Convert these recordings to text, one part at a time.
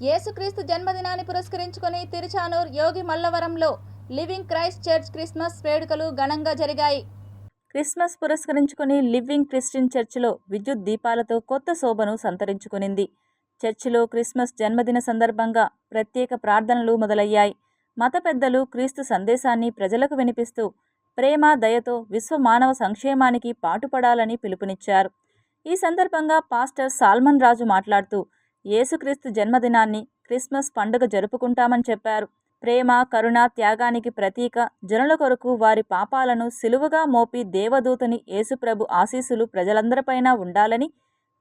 యేసుక్రీస్తు జన్మదినాన్ని పురస్కరించుకొని తిరుచానూర్ యోగి మల్లవరంలో లివింగ్ క్రైస్ట్ చర్చ్ క్రిస్మస్ వేడుకలు ఘనంగా జరిగాయి. క్రిస్మస్ పురస్కరించుకొని లివింగ్ క్రిస్టియన్ చర్చిలో విద్యుత్ దీపాలతో కొత్త శోభను సంతరించుకునింది. చర్చిలో క్రిస్మస్ జన్మదిన సందర్భంగా ప్రత్యేక ప్రార్థనలు మొదలయ్యాయి. మత పెద్దలు క్రీస్తు సందేశాన్ని ప్రజలకు వినిపిస్తూ ప్రేమ, దయతో విశ్వ మానవ సంక్షేమానికి పాటుపడాలని పిలుపునిచ్చారు. ఈ సందర్భంగా పాస్టర్ సాల్మన్ రాజు మాట్లాడుతూ యేసుక్రీస్తు జన్మదినాన్ని క్రిస్మస్ పండుగ జరుపుకుంటామని చెప్పారు. ప్రేమ, కరుణ, త్యాగానికి ప్రతీక, జనుల కొరకు వారి పాపాలను సిలువగా మోపి దేవదూతని యేసుప్రభు ఆశీస్సులు ప్రజలందరిపైన ఉండాలని,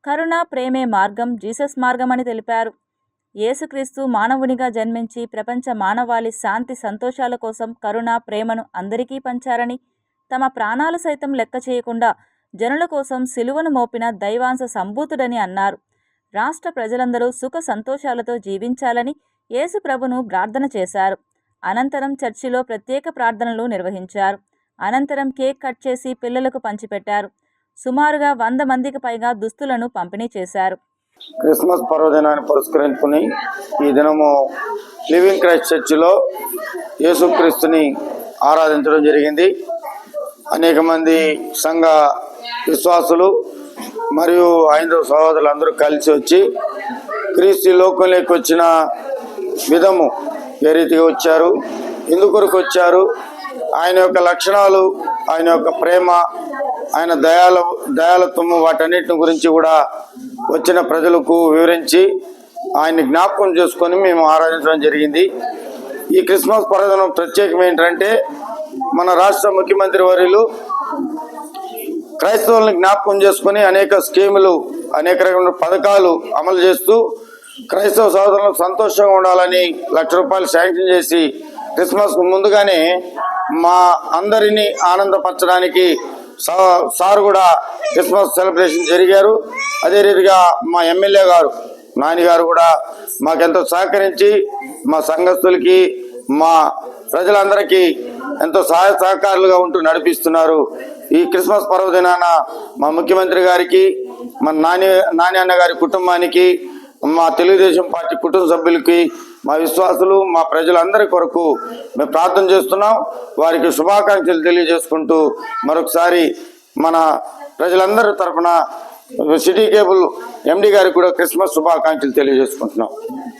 కరుణ, ప్రేమే మార్గం, జీసస్ మార్గం అని తెలిపారు. యేసుక్రీస్తు మానవునిగా జన్మించి ప్రపంచ మానవాళి శాంతి సంతోషాల కోసం కరుణ, ప్రేమను అందరికీ పంచారని, తమ ప్రాణాలు సైతం లెక్క చేయకుండా జనుల కోసం సిలువను మోపిన దైవాంశ సంభూతుడని అన్నారు. రాష్ట్ర ప్రజలందరూ సుఖ సంతోషాలతో జీవించాలని యేసు ప్రభును ప్రార్థన చేశారు. అనంతరం చర్చిలో ప్రత్యేక ప్రార్థనలు నిర్వహించారు. అనంతరం కేక్ కట్ చేసి పిల్లలకు పంచిపెట్టారు. సుమారుగా 100 మందికి పైగా దుస్తులను పంపిణీ చేశారు. క్రిస్మస్ పర్వదినాన్ని పురస్కరించుకుని ఈ దినము లివింగ్ క్రైస్ట్ చర్చిలో యేసుక్రీస్తుని ఆరాధించడం జరిగింది. అనేక మంది సంఘ విశ్వాసులు మరియు హైందవ సహోదరులు అందరూ కలిసి వచ్చి క్రీస్తు లోకంలోకి వచ్చిన విధము ఏ రీతిగా వచ్చారు, ఎందుకొరకు వచ్చారు, ఆయన యొక్క లక్షణాలు, ఆయన యొక్క ప్రేమ, ఆయన దయాలత్వము వాటన్నిటిని గురించి కూడా వచ్చిన ప్రజలకు వివరించి ఆయన్ని జ్ఞాపకం చేసుకొని మేము ఆరాధించడం జరిగింది. ఈ క్రిస్మస్ పర్వదినం ప్రత్యేకం ఏంటంటే మన రాష్ట్ర ముఖ్యమంత్రి వర్యులు క్రైస్తవులను జ్ఞాపకం చేసుకుని అనేక స్కీములు, అనేక రకమైన పథకాలు అమలు చేస్తూ క్రైస్తవ సోదరులకు సంతోషంగా ఉండాలని ₹1,00,000 శాంక్షన్ చేసి క్రిస్మస్కు ముందుగానే మా అందరినీ ఆనందపరచడానికి సార్ కూడా క్రిస్మస్ సెలబ్రేషన్ జరిగారు. అదే రీతిగా మా ఎమ్మెల్యే గారు నాని గారు కూడా మాకెంతో సహకరించి మా సంఘస్థులకి, మా ప్రజలందరికీ ఎంతో సహాయ సహకారులుగా ఉంటూ నడిపిస్తున్నారు. ఈ క్రిస్మస్ పర్వదినాన మా ముఖ్యమంత్రి గారికి, మా నాని అన్న గారి కుటుంబానికి, మా తెలుగుదేశం పార్టీ కుటుంబ సభ్యులకి, మా విశ్వాసులు, మా ప్రజలందరి కొరకు మేము ప్రార్థన చేస్తున్నాం. వారికి శుభాకాంక్షలు తెలియజేసుకుంటూ మరొకసారి మన ప్రజలందరి తరఫున సిటీ కేబుల్ ఎండి గారికి కూడా క్రిస్మస్ శుభాకాంక్షలు తెలియజేసుకుంటున్నాం.